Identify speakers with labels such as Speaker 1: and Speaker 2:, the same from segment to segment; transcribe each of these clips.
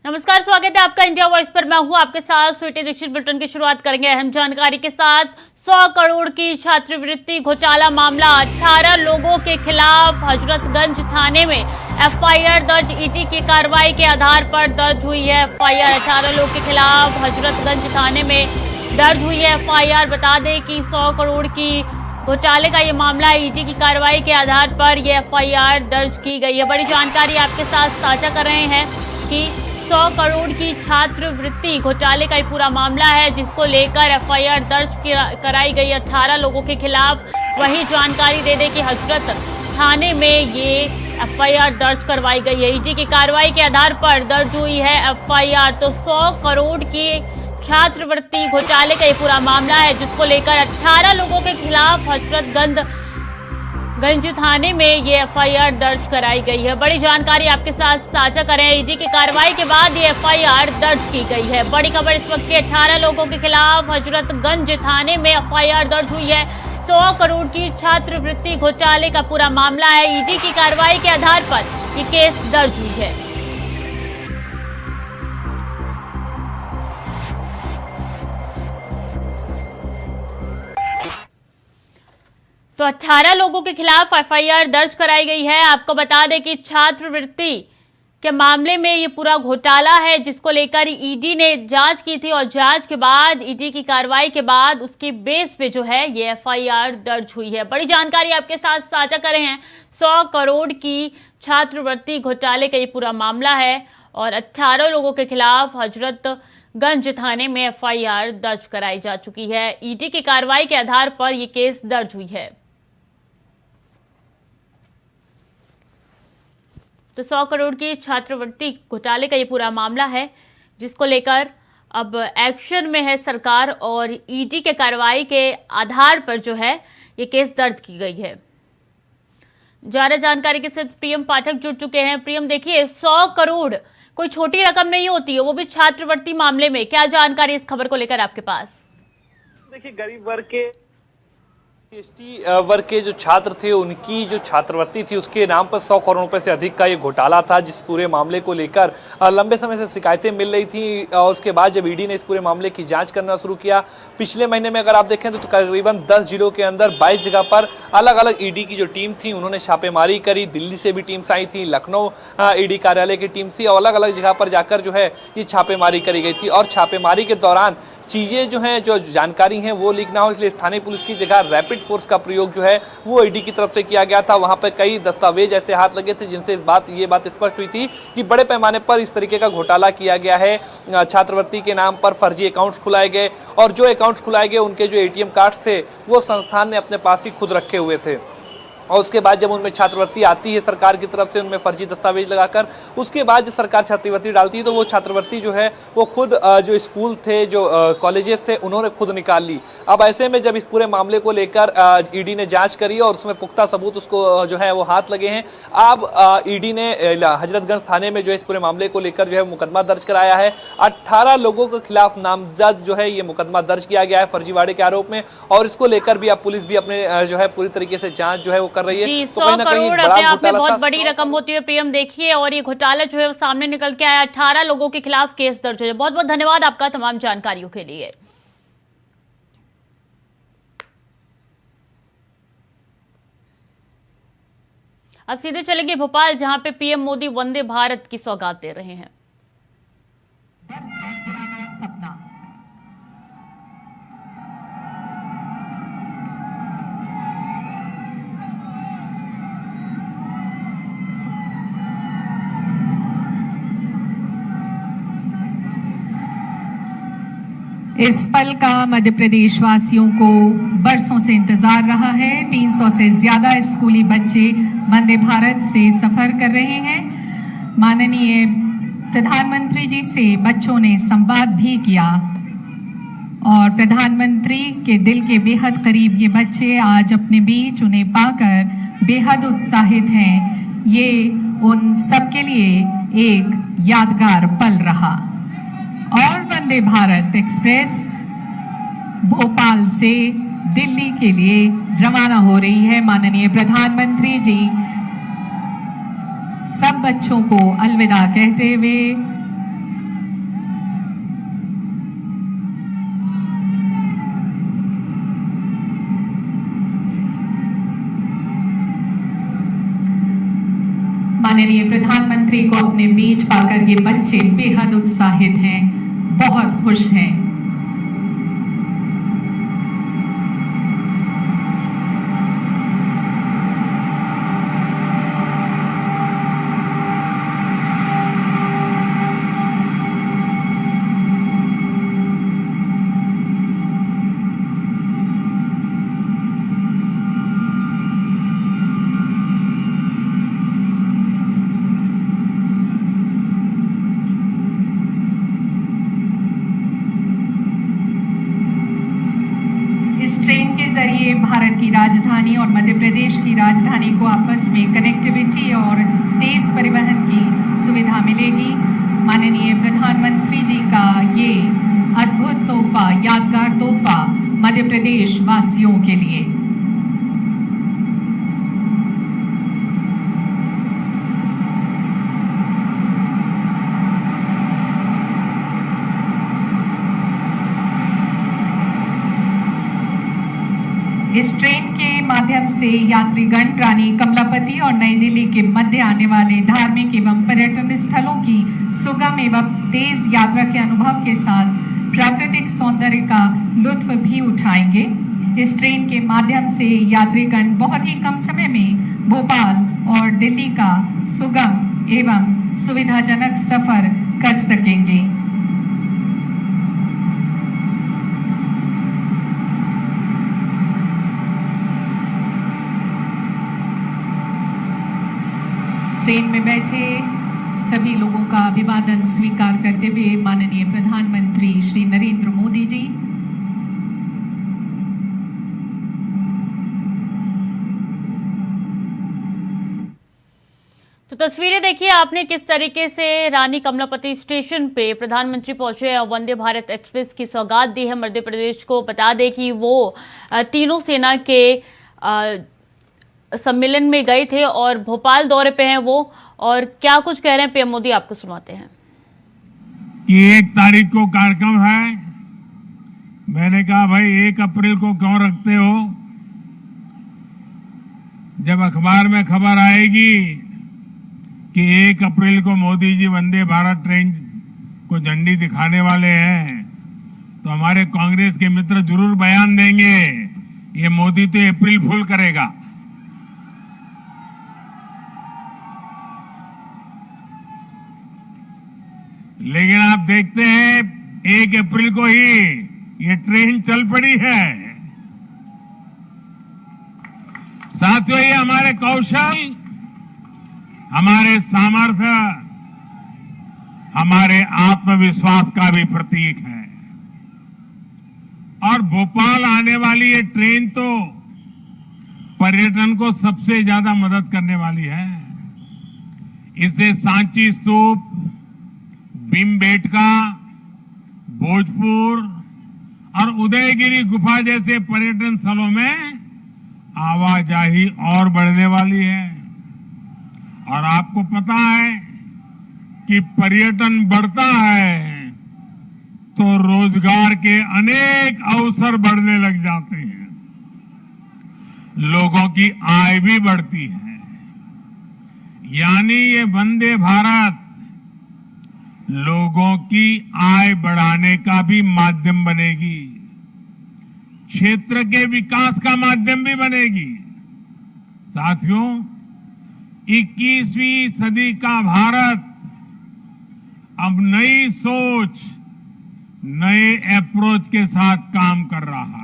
Speaker 1: नमस्कार, स्वागत है आपका इंडिया वॉइस पर। मैं हूं आपके साथ स्वीटी दीक्षित। बुलेटिन की शुरुआत करेंगे अहम जानकारी के साथ। 100 करोड़ की छात्रवृत्ति घोटाला मामला, 18 लोगों के खिलाफ हजरतगंज थाने में एफआईआर दर्ज। ईडी की कार्रवाई के आधार पर दर्ज हुई है एफआईआर। 18 लोगों के खिलाफ हजरतगंज थाने में दर्ज हुई है एफआईआर। बता दें कि 100 करोड़ की घोटाले का ये मामला है। ईडी की कार्रवाई के आधार पर यह एफआईआर दर्ज की गई है। बड़ी जानकारी आपके साथ साझा कर रहे हैं कि 100 करोड़ की छात्रवृत्ति घोटाले का ये पूरा मामला है, जिसको लेकर एफआईआर दर्ज कराई गई 18 लोगों के खिलाफ। वही जानकारी दे दें कि हजरत थाने में ये एफआईआर दर्ज करवाई गई है। ईडी की कार्रवाई के आधार पर दर्ज हुई है एफआईआर। तो 100 करोड़ की छात्रवृत्ति घोटाले का ये पूरा मामला है, जिसको लेकर 18 लोगों के खिलाफ हजरतगंज थाने में ये एफआईआर दर्ज कराई गई है। बड़ी जानकारी आपके साथ साझा करें। ईडी की कार्रवाई के बाद ये एफआईआर दर्ज की गई है। बड़ी खबर इस वक्त की, 18 लोगों के खिलाफ हजरतगंज थाने में एफआईआर दर्ज हुई है। 100 करोड़ की छात्रवृत्ति घोटाले का पूरा मामला है। ईडी की कार्रवाई के आधार पर ये केस दर्ज हुई है। तो 18 लोगों के खिलाफ एफआईआर दर्ज कराई गई है। आपको बता दें कि छात्रवृत्ति के मामले में ये पूरा घोटाला है, जिसको लेकर ईडी ने जांच की थी और जांच के बाद ईडी की कार्रवाई के बाद उसके बेस पे जो है ये एफआईआर दर्ज हुई है। बड़ी जानकारी आपके साथ साझा कर रहे हैं। 100 करोड़ की छात्रवृत्ति घोटाले का ये पूरा मामला है और 18 लोगों के खिलाफ हजरतगंज थाने में एफआईआर दर्ज कराई जा चुकी है। ईडी की कार्रवाई के आधार पर यह केस दर्ज हुई है। तो 100 करोड़ की छात्रवृत्ति घोटाले का ये पूरा मामला है, जिसको लेकर अब एक्शन में है सरकार और ईडी के कार्रवाई के आधार पर जो है ये केस दर्ज की गई है। ज्यादा जानकारी के साथ प्रियम पाठक जुड़ चुके हैं। प्रियम, देखिए 100 करोड़ कोई छोटी रकम नहीं होती है, वो भी छात्रवृत्ति मामले में। क्या जानकारी इस खबर को लेकर आपके पास?
Speaker 2: देखिए, गरीब वर्ग के एसटी वर्ग के जो छात्र थे, उनकी जो छात्रवृत्ति थी उसके नाम पर 100 करोड़ रुपए से अधिक का ये घोटाला था, जिस पूरे मामले को लेकर लंबे समय से शिकायतें मिल रही थी। और उसके बाद जब ईडी ने इस पूरे मामले की जांच करना शुरू किया, पिछले महीने में अगर आप देखें तो तकरीबन 10 जिलों के अंदर 22 जगह पर अलग अलग ईडी की जो टीम थी उन्होंने छापेमारी करी। दिल्ली से भी टीम्स आई थी, लखनऊ ईडी कार्यालय की टीम थी और अलग अलग जगह पर जाकर जो है ये छापेमारी करी गई थी। और छापेमारी के दौरान चीजें जो हैं, जो जानकारी है वो लीक ना हो, इसलिए स्थानीय पुलिस की जगह रैपिड फोर्स का प्रयोग जो है वो ईडी की तरफ से किया गया था। वहां पर कई दस्तावेज ऐसे हाथ लगे थे जिनसे ये बात स्पष्ट हुई थी कि बड़े पैमाने पर इस तरीके का घोटाला किया गया है। छात्रवृत्ति के नाम पर फर्जी अकाउंट्स खुलाए गए और जो अकाउंट्स खुलाए गए उनके जो एटीएम कार्ड थे वो संस्थान ने अपने पास ही खुद रखे हुए थे। और उसके बाद जब उनमें छात्रवृत्ति आती है सरकार की तरफ से, उनमें फर्जी दस्तावेज लगाकर, उसके बाद जब सरकार छात्रवृत्ति डालती है तो वो छात्रवृत्ति जो है वो खुद जो स्कूल थे, जो कॉलेजेस थे, उन्होंने खुद निकाल ली। अब ऐसे में जब इस पूरे मामले को लेकर ईडी ने जांच करी और उसमें पुख्ता सबूत उसको जो है वो हाथ लगे हैं। अब ईडी ने हजरतगंज थाने में जो है इस पूरे मामले को लेकर जो है मुकदमा दर्ज कराया है। 18 लोगों के खिलाफ नामजद जो है ये मुकदमा दर्ज किया गया है फर्जीवाड़े के आरोप में। और इसको लेकर भी अब पुलिस भी अपने जो है पूरी तरीके से जांच जो है वो कर रही है।
Speaker 1: जी, 100 करोड़ अपने आप में बहुत बड़ी रकम होती है प्रियम, देखिए। और ये घोटाला जो है वो सामने निकल के आया, 18 लोगों के खिलाफ केस दर्ज हो। बहुत बहुत धन्यवाद आपका तमाम जानकारियों के लिए। अब सीधे चलेंगे भोपाल, जहां पे पीएम मोदी वंदे भारत की सौगात दे रहे हैं।
Speaker 3: इस पल का मध्य प्रदेश वासियों को बरसों से इंतजार रहा है। 300 से ज्यादा स्कूली बच्चे वंदे भारत से सफर कर रहे हैं। माननीय प्रधानमंत्री जी से बच्चों ने संवाद भी किया और प्रधानमंत्री के दिल के बेहद करीब ये बच्चे आज अपने बीच उन्हें पाकर बेहद उत्साहित हैं। ये उन सबके लिए एक यादगार पल रहा। और वंदे भारत एक्सप्रेस भोपाल से दिल्ली के लिए रवाना हो रही है। माननीय प्रधानमंत्री जी सब बच्चों को अलविदा कहते हुए माननीय प्रधानमंत्री को अपने बीच पाकर ये बच्चे बेहद उत्साहित हैं, बहुत खुश हैं। इस ट्रेन के जरिए भारत की राजधानी और मध्य प्रदेश की राजधानी को आपस में कनेक्टिविटी और तेज परिवहन की सुविधा मिलेगी। माननीय प्रधानमंत्री जी का ये अद्भुत तोहफा, यादगार तोहफा मध्य प्रदेश वासियों के लिए। इस ट्रेन के माध्यम से यात्रीगण रानी कमलापति और नई दिल्ली के मध्य आने वाले धार्मिक एवं पर्यटन स्थलों की सुगम एवं तेज यात्रा के अनुभव के साथ प्राकृतिक सौंदर्य का लुत्फ भी उठाएंगे। इस ट्रेन के माध्यम से यात्रीगण बहुत ही कम समय में भोपाल और दिल्ली का सुगम एवं सुविधाजनक सफर कर सकेंगे। ट्रेन में बैठे सभी लोगों का अभिवादन स्वीकार करते हुए माननीय प्रधानमंत्री श्री नरेंद्र मोदी जी।
Speaker 1: तो तस्वीरें देखिए आपने किस तरीके से रानी कमलापति स्टेशन पे प्रधानमंत्री पहुंचे और वंदे भारत एक्सप्रेस की सौगात दी है मध्य प्रदेश को। बता दें कि वो तीनों सेना के सम्मेलन में गए थे और भोपाल दौरे पे हैं वो, और क्या कुछ कह रहे हैं पीएम मोदी आपको सुनाते हैं।
Speaker 4: कि 1 तारीख को कार्यक्रम है। मैंने कहा भाई 1 अप्रैल को क्यों रखते हो, जब अखबार में खबर आएगी कि 1 अप्रैल को मोदी जी वंदे भारत ट्रेन को झंडी दिखाने वाले हैं तो हमारे कांग्रेस के मित्र जरूर बयान देंगे ये मोदी तो अप्रैल फूल करेगा। लेकिन आप देखते हैं 1 अप्रैल को ही ये ट्रेन चल पड़ी है। साथियों, ये हमारे कौशल, हमारे सामर्थ्य, हमारे आत्मविश्वास का भी प्रतीक है। और भोपाल आने वाली ये ट्रेन तो पर्यटन को सबसे ज्यादा मदद करने वाली है। इससे सांची स्तूप, भीमबेटका, भोजपुर और उदयगिरी गुफा जैसे पर्यटन स्थलों में आवाजाही और बढ़ने वाली है। और आपको पता है कि पर्यटन बढ़ता है तो रोजगार के अनेक अवसर बढ़ने लग जाते हैं, लोगों की आय भी बढ़ती है। यानी ये वंदे भारत लोगों की आय बढ़ाने का भी माध्यम बनेगी, क्षेत्र के विकास का माध्यम भी बनेगी। साथियों, 21वीं सदी का भारत अब नई सोच, नए अप्रोच के साथ काम कर रहा है।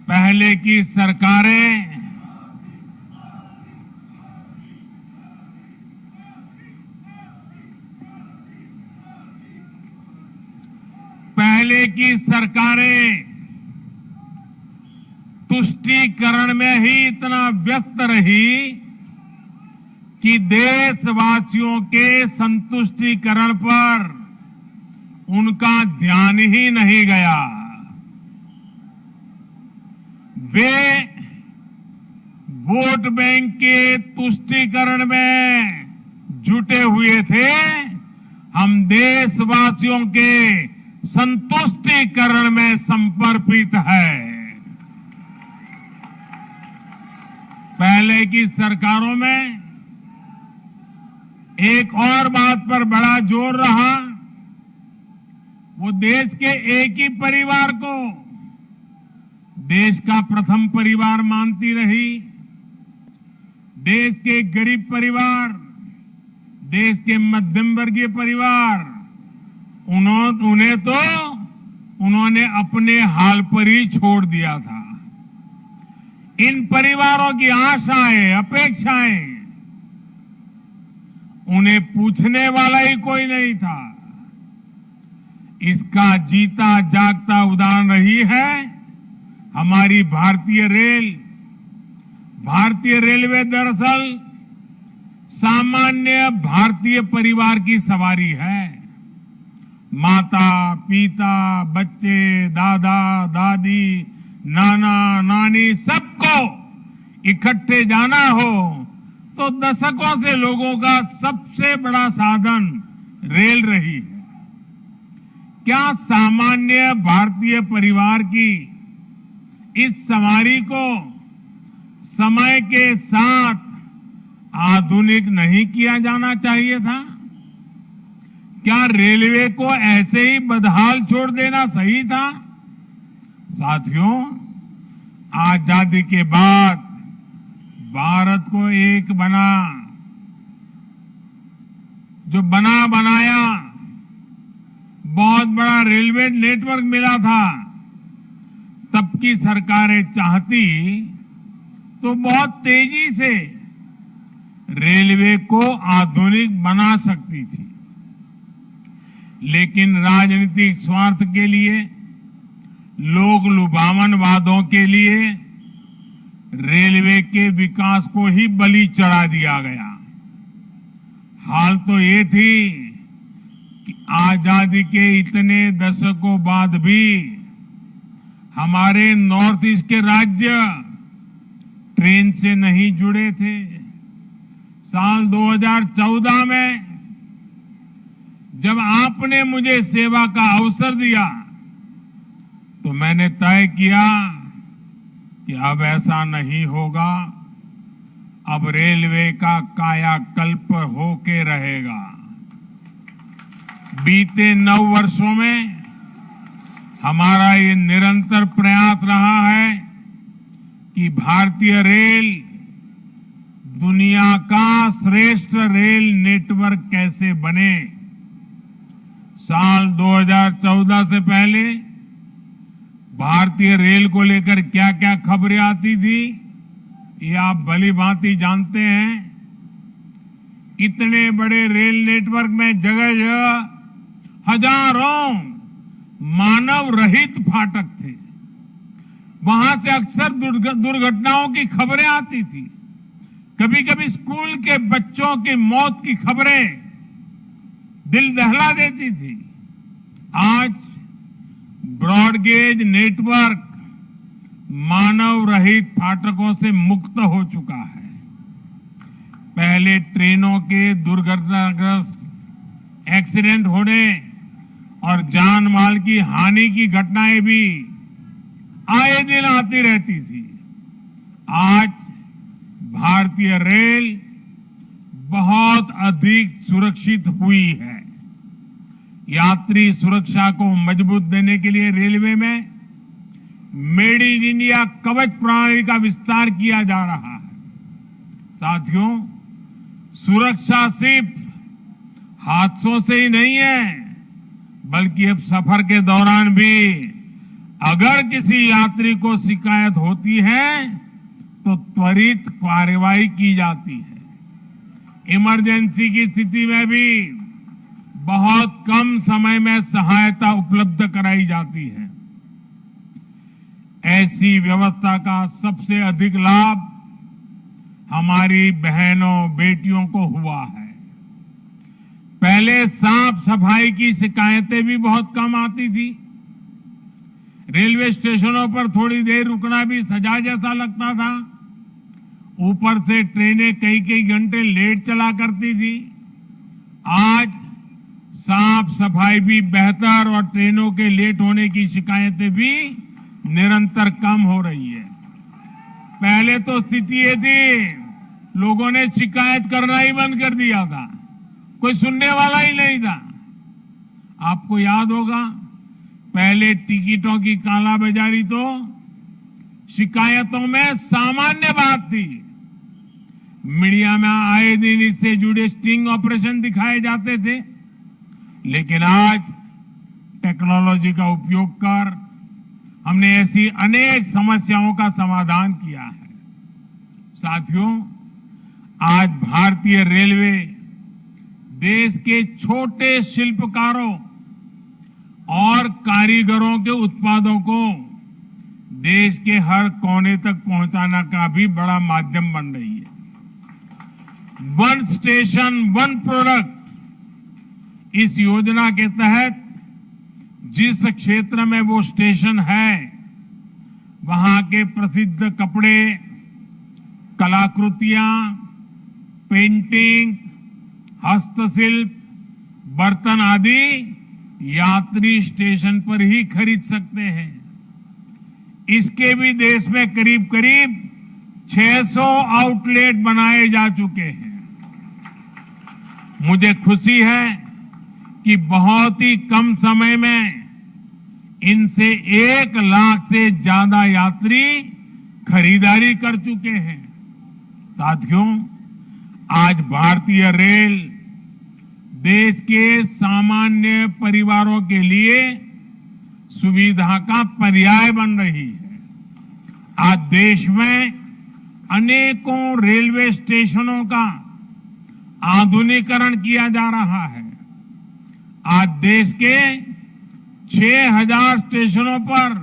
Speaker 4: पहले की सरकारें तुष्टीकरण में ही इतना व्यस्त रही कि देशवासियों के संतुष्टीकरण पर उनका ध्यान ही नहीं गया। वे वोट बैंक के तुष्टीकरण में जुटे हुए थे। हम देशवासियों के संतुष्टीकरण में समर्पित है। पहले की सरकारों में एक और बात पर बड़ा जोर रहा, वो देश के एक ही परिवार को देश का प्रथम परिवार मानती रही। देश के गरीब परिवार, देश के मध्यम वर्गीय परिवार, उन्होंने अपने हाल पर ही छोड़ दिया था। इन परिवारों की आशाएं, अपेक्षाएं, उन्हें पूछने वाला ही कोई नहीं था। इसका जीता जागता उदाहरण रही है हमारी भारतीय रेल। भारतीय रेलवे दरअसल सामान्य भारतीय परिवार की सवारी है। माता, पिता, बच्चे, दादा, दादी, नाना, नानी, सबको इकट्ठे जाना हो तो दशकों से लोगों का सबसे बड़ा साधन रेल रही है। क्या सामान्य भारतीय परिवार की इस सवारी को समय के साथ आधुनिक नहीं किया जाना चाहिए था? क्या रेलवे को ऐसे ही बदहाल छोड़ देना सही था? साथियों, आजादी के बाद भारत को एक बनाया बहुत बड़ा रेलवे नेटवर्क मिला था। तब की सरकारें चाहती तो बहुत तेजी से रेलवे को आधुनिक बना सकती थी, लेकिन राजनीतिक स्वार्थ के लिए, लोक लुभावन वादों के लिए रेलवे के विकास को ही बलि चढ़ा दिया गया। हाल तो ये थी कि आजादी के इतने दशकों बाद भी हमारे नॉर्थ ईस्ट के राज्य ट्रेन से नहीं जुड़े थे। साल 2014 में जब आपने मुझे सेवा का अवसर दिया तो मैंने तय किया कि अब ऐसा नहीं होगा। अब रेलवे का कायाकल्प होके रहेगा। बीते 9 वर्षों में हमारा ये निरंतर प्रयास रहा है कि भारतीय रेल दुनिया का श्रेष्ठ रेल नेटवर्क कैसे बने। साल 2014 से पहले भारतीय रेल को लेकर क्या क्या खबरें आती थी, ये आप भली भांति जानते हैं। इतने बड़े रेल नेटवर्क में जगह जगह हजारों मानव रहित फाटक थे। वहां से अक्सर दुर्घटनाओं की खबरें आती थी। कभी कभी स्कूल के बच्चों की मौत की खबरें दिल दहला देती थी। आज ब्रॉडगेज नेटवर्क मानव रहित फाटकों से मुक्त हो चुका है। पहले ट्रेनों के दुर्घटनाग्रस्त एक्सीडेंट होने और जान माल की हानि की घटनाएं भी आए दिन आती रहती थी। आज भारतीय रेल बहुत अधिक सुरक्षित हुई है। यात्री सुरक्षा को मजबूत देने के लिए रेलवे में मेड इन इंडिया कवच प्रणाली का विस्तार किया जा रहा है। साथियों, सुरक्षा सिर्फ हादसों से ही नहीं है, बल्कि अब सफर के दौरान भी अगर किसी यात्री को शिकायत होती है तो त्वरित कार्रवाई की जाती है। इमरजेंसी की स्थिति में भी बहुत कम समय में सहायता उपलब्ध कराई जाती है। ऐसी व्यवस्था का सबसे अधिक लाभ हमारी बहनों बेटियों को हुआ है। पहले साफ सफाई की शिकायतें भी बहुत कम आती थी। रेलवे स्टेशनों पर थोड़ी देर रुकना भी सजा जैसा लगता था। ऊपर से ट्रेनें कई कई घंटे लेट चला करती थी। आज साफ सफाई भी बेहतर और ट्रेनों के लेट होने की शिकायतें भी निरंतर कम हो रही है। पहले तो स्थिति ये थी, लोगों ने शिकायत करना ही बंद कर दिया था। कोई सुनने वाला ही नहीं था। आपको याद होगा, पहले टिकटों की कालाबाजारी तो शिकायतों में सामान्य बात थी। मीडिया में आए दिन इससे जुड़े स्टिंग ऑपरेशन दिखाए जाते थे, लेकिन आज टेक्नोलॉजी का उपयोग कर हमने ऐसी अनेक समस्याओं का समाधान किया है। साथियों, आज भारतीय रेलवे देश के छोटे शिल्पकारों और कारीगरों के उत्पादों को देश के हर कोने तक पहुंचाना का भी बड़ा माध्यम बन रही है। वन स्टेशन वन प्रोडक्ट, इस योजना के तहत जिस क्षेत्र में वो स्टेशन है, वहां के प्रसिद्ध कपड़े, कलाकृतियां, पेंटिंग, हस्तशिल्प, बर्तन आदि यात्री स्टेशन पर ही खरीद सकते हैं। इसके भी देश में करीब करीब 600 आउटलेट बनाए जा चुके हैं। मुझे खुशी है कि बहुत ही कम समय में इनसे 1 लाख से ज्यादा यात्री खरीदारी कर चुके हैं। साथियों, आज भारतीय रेल देश के सामान्य परिवारों के लिए सुविधा का पर्याय बन रही है। आज देश में अनेकों रेलवे स्टेशनों का आधुनिकीकरण किया जा रहा है। आज देश के 6000 स्टेशनों पर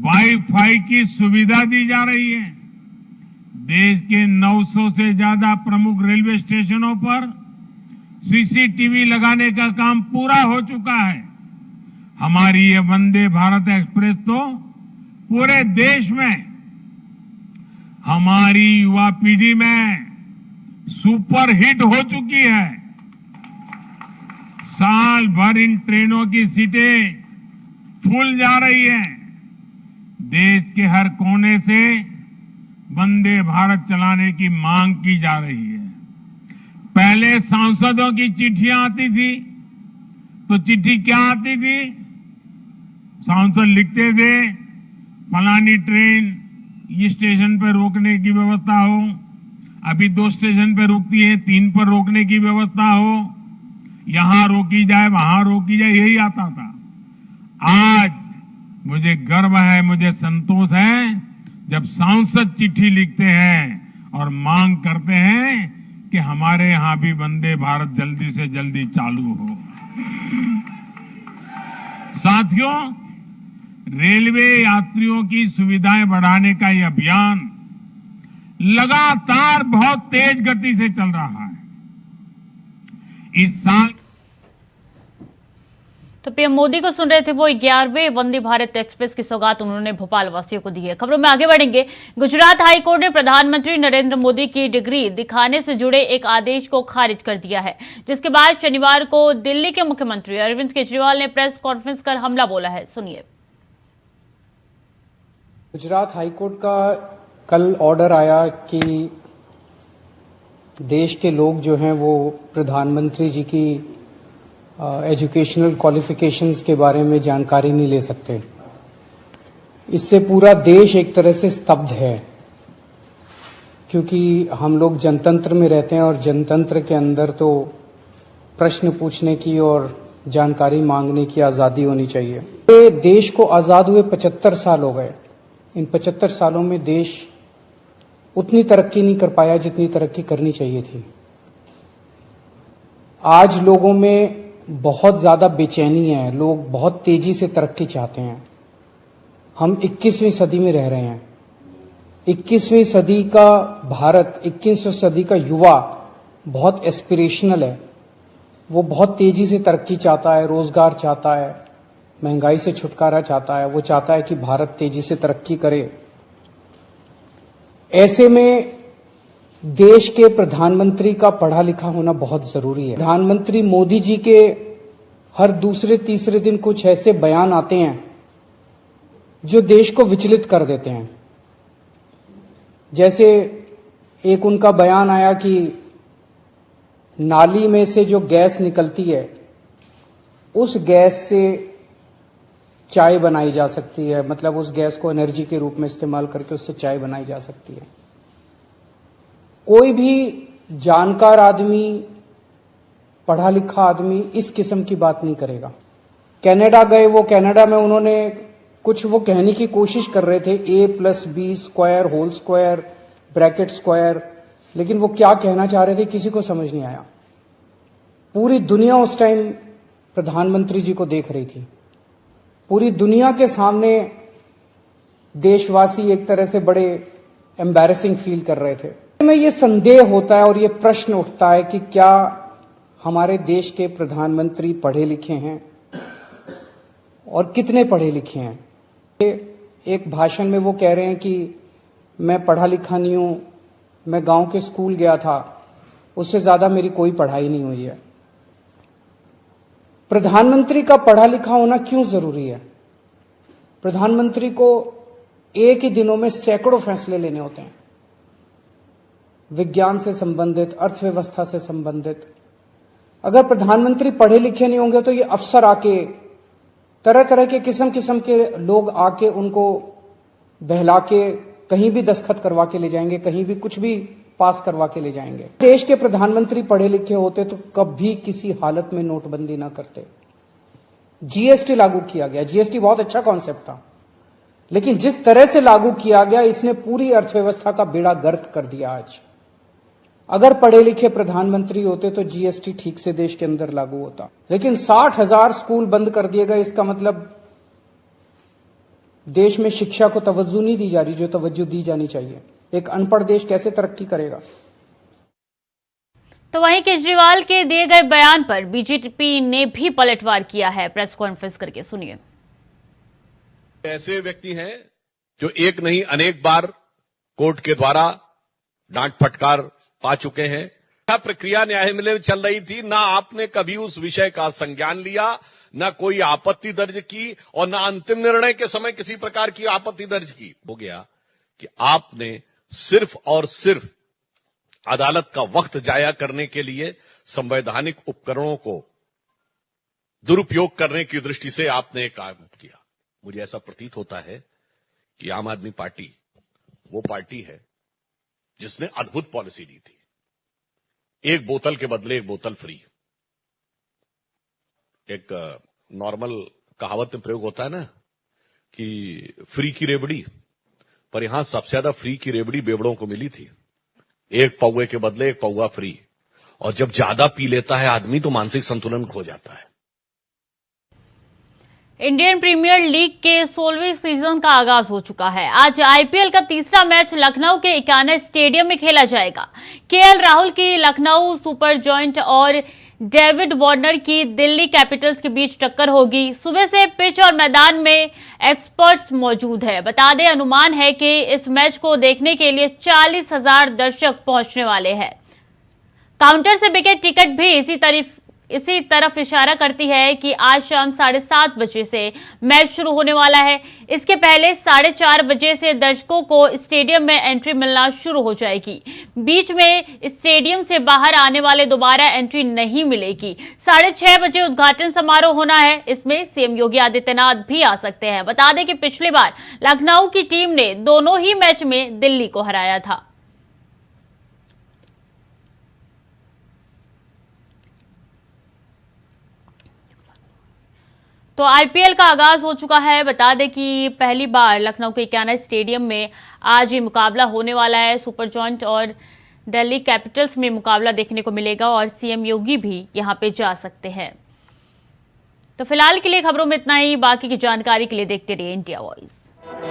Speaker 4: वाईफाई की सुविधा दी जा रही है। देश के 900 से ज्यादा प्रमुख रेलवे स्टेशनों पर सीसीटीवी लगाने का काम पूरा हो चुका है। हमारी ये वंदे भारत एक्सप्रेस तो पूरे देश में हमारी युवा पीढ़ी में सुपर हिट हो चुकी है। साल भर इन ट्रेनों की सीटें फुल जा रही हैं। देश के हर कोने से वंदे भारत चलाने की मांग की जा रही है। पहले सांसदों की चिट्ठियां आती थी, तो चिट्ठी क्या आती थी? सांसद लिखते थे, फलानी ट्रेन इस स्टेशन पर रोकने की व्यवस्था हो, अभी 2 स्टेशन पर रुकती है, 3 पर रोकने की व्यवस्था हो, यहां रोकी जाए, वहां रोकी जाए, यही आता था। आज मुझे गर्व है, मुझे संतोष है जब सांसद चिट्ठी लिखते हैं और मांग करते हैं कि हमारे यहां भी वंदे भारत जल्दी से जल्दी चालू हो। साथियों, रेलवे यात्रियों की सुविधाएं बढ़ाने का ये अभियान लगातार बहुत तेज गति से चल रहा है। इस साल
Speaker 1: तो पीएम मोदी को सुन रहे थे। वो 11वें वंदे भारत एक्सप्रेस की सौगात उन्होंने भोपाल वासियों को दी है। खबरों में आगे बढ़ेंगे। गुजरात हाईकोर्ट ने प्रधानमंत्री नरेंद्र मोदी की डिग्री दिखाने से जुड़े एक आदेश को खारिज कर दिया है, जिसके बाद शनिवार को दिल्ली के मुख्यमंत्री अरविंद केजरीवाल ने प्रेस कॉन्फ्रेंस कर हमला बोला है। सुनिए।
Speaker 5: गुजरात हाईकोर्ट का कल ऑर्डर आया कि देश के लोग जो हैं वो प्रधानमंत्री जी की एजुकेशनल क्वालिफिकेशंस के बारे में जानकारी नहीं ले सकते। इससे पूरा देश एक तरह से स्तब्ध है, क्योंकि हम लोग जनतंत्र में रहते हैं और जनतंत्र के अंदर तो प्रश्न पूछने की और जानकारी मांगने की आजादी होनी चाहिए। ये देश को आजाद हुए 75 साल हो गए। इन 75 सालों में देश उतनी तरक्की नहीं कर पाया जितनी तरक्की करनी चाहिए थी। आज लोगों में बहुत ज्यादा बेचैनी है, लोग बहुत तेजी से तरक्की चाहते हैं। हम 21वीं सदी में रह रहे हैं। 21वीं सदी का भारत, 21वीं सदी का युवा बहुत एस्पिरेशनल है। वो बहुत तेजी से तरक्की चाहता है, रोजगार चाहता है, महंगाई से छुटकारा चाहता है। वो चाहता है कि भारत तेजी से तरक्की करे। ऐसे में देश के प्रधानमंत्री का पढ़ा लिखा होना बहुत जरूरी है। प्रधानमंत्री मोदी जी के हर दूसरे तीसरे दिन कुछ ऐसे बयान आते हैं जो देश को विचलित कर देते हैं। जैसे एक उनका बयान आया कि नाली में से जो गैस निकलती है उस गैस से चाय बनाई जा सकती है, मतलब उस गैस को एनर्जी के रूप में इस्तेमाल करके उससे चाय बनाई जा सकती है। कोई भी जानकार आदमी, पढ़ा लिखा आदमी इस किस्म की बात नहीं करेगा। कनाडा गए, वो कनाडा में उन्होंने कुछ वो कहने की कोशिश कर रहे थे a+b² whole square bracket square, लेकिन वो क्या कहना चाह रहे थे किसी को समझ नहीं आया। पूरी दुनिया उस टाइम प्रधानमंत्री जी को देख रही थी। पूरी दुनिया के सामने देशवासी एक तरह से बड़े एम्बैरेसिंग फील कर रहे थे। में ये संदेह होता है और ये प्रश्न उठता है कि क्या हमारे देश के प्रधानमंत्री पढ़े लिखे हैं और कितने पढ़े लिखे हैं। एक भाषण में वो कह रहे हैं कि मैं पढ़ा लिखा नहीं हूं, मैं गांव के स्कूल गया था, उससे ज्यादा मेरी कोई पढ़ाई नहीं हुई है। प्रधानमंत्री का पढ़ा लिखा होना क्यों जरूरी है? प्रधानमंत्री को एक ही दिनों में सैकड़ों फैसले लेने होते हैं, विज्ञान से संबंधित, अर्थव्यवस्था से संबंधित। अगर प्रधानमंत्री पढ़े लिखे नहीं होंगे तो ये अफसर आके, तरह तरह के किस्म किस्म के लोग आके उनको बहला के कहीं भी दस्तखत करवा के ले जाएंगे, कहीं भी कुछ भी पास करवा के ले जाएंगे। देश के प्रधानमंत्री पढ़े लिखे होते तो कभी किसी हालत में नोटबंदी ना करते। जीएसटी लागू किया गया, जीएसटी बहुत अच्छा कॉन्सेप्ट था, लेकिन जिस तरह से लागू किया गया इसने पूरी अर्थव्यवस्था का बेड़ा गर्क कर दिया। आज अगर पढ़े लिखे प्रधानमंत्री होते तो जीएसटी ठीक से देश के अंदर लागू होता, लेकिन 60,000 स्कूल बंद कर दिए गए। इसका मतलब देश में शिक्षा को तवज्जो नहीं दी जा रही जो तवज्जो दी जानी चाहिए। एक अनपढ़ देश कैसे तरक्की करेगा?
Speaker 1: तो वहीं केजरीवाल के दिए गए बयान पर बीजेपी ने भी पलटवार किया है। प्रेस कॉन्फ्रेंस करके सुनिए।
Speaker 6: ऐसे व्यक्ति हैं जो एक नहीं अनेक बार कोर्ट के द्वारा डांट फटकार पा चुके हैं। क्या प्रक्रिया न्यायालय में चल रही थी, ना आपने कभी उस विषय का संज्ञान लिया, ना कोई आपत्ति दर्ज की और ना अंतिम निर्णय के समय किसी प्रकार की आपत्ति दर्ज की। हो गया कि आपने सिर्फ और सिर्फ अदालत का वक्त जाया करने के लिए संवैधानिक उपकरणों को दुरुपयोग करने की दृष्टि से आपने एक काम किया। मुझे ऐसा प्रतीत होता है कि आम आदमी पार्टी वो पार्टी है जिसने अद्भुत पॉलिसी दी थी, एक बोतल के बदले एक बोतल फ्री। एक नॉर्मल कहावत में प्रयोग होता है ना कि फ्री की रेवड़ी, पर यहां सबसे ज्यादा फ्री की रेवड़ी बेवड़ों को मिली थी। एक पौवे के बदले एक पौवा फ्री। और जब ज्यादा पी लेता है आदमी तो मानसिक संतुलन खो जाता है।
Speaker 1: इंडियन प्रीमियर लीग के 16वें सीजन का आगाज हो चुका है। आज आईपीएल का तीसरा मैच लखनऊ के इकाना स्टेडियम में खेला जाएगा। केएल राहुल की लखनऊ सुपर जॉइंट और डेविड वार्नर की दिल्ली कैपिटल्स के बीच टक्कर होगी। सुबह से पिच और मैदान में एक्सपर्ट्स मौजूद है। बता दें, अनुमान है कि इस मैच को देखने के लिए 40,000 दर्शक पहुंचने वाले हैं। काउंटर से बिके टिकट भी इसी तरफ इशारा करती है कि आज शाम 7:30 बजे से मैच शुरू होने वाला है। इसके पहले 4:30 बजे से दर्शकों को स्टेडियम में एंट्री मिलना शुरू हो जाएगी। बीच में स्टेडियम से बाहर आने वाले दोबारा एंट्री नहीं मिलेगी। 6:30 बजे उद्घाटन समारोह होना है। इसमें सीएम योगी आदित्यनाथ भी आ सकते हैं। बता दें कि पिछली बार लखनऊ की टीम ने दोनों ही मैच में दिल्ली को हराया था। तो आईपीएल का आगाज हो चुका है। बता दें कि पहली बार लखनऊ के इकाना स्टेडियम में आज ये मुकाबला होने वाला है। सुपर जॉइंट और दिल्ली कैपिटल्स में मुकाबला देखने को मिलेगा और सीएम योगी भी यहां पे जा सकते हैं। तो फिलहाल के लिए खबरों में इतना ही। बाकी की जानकारी के लिए देखते रहिए इंडिया वॉइस।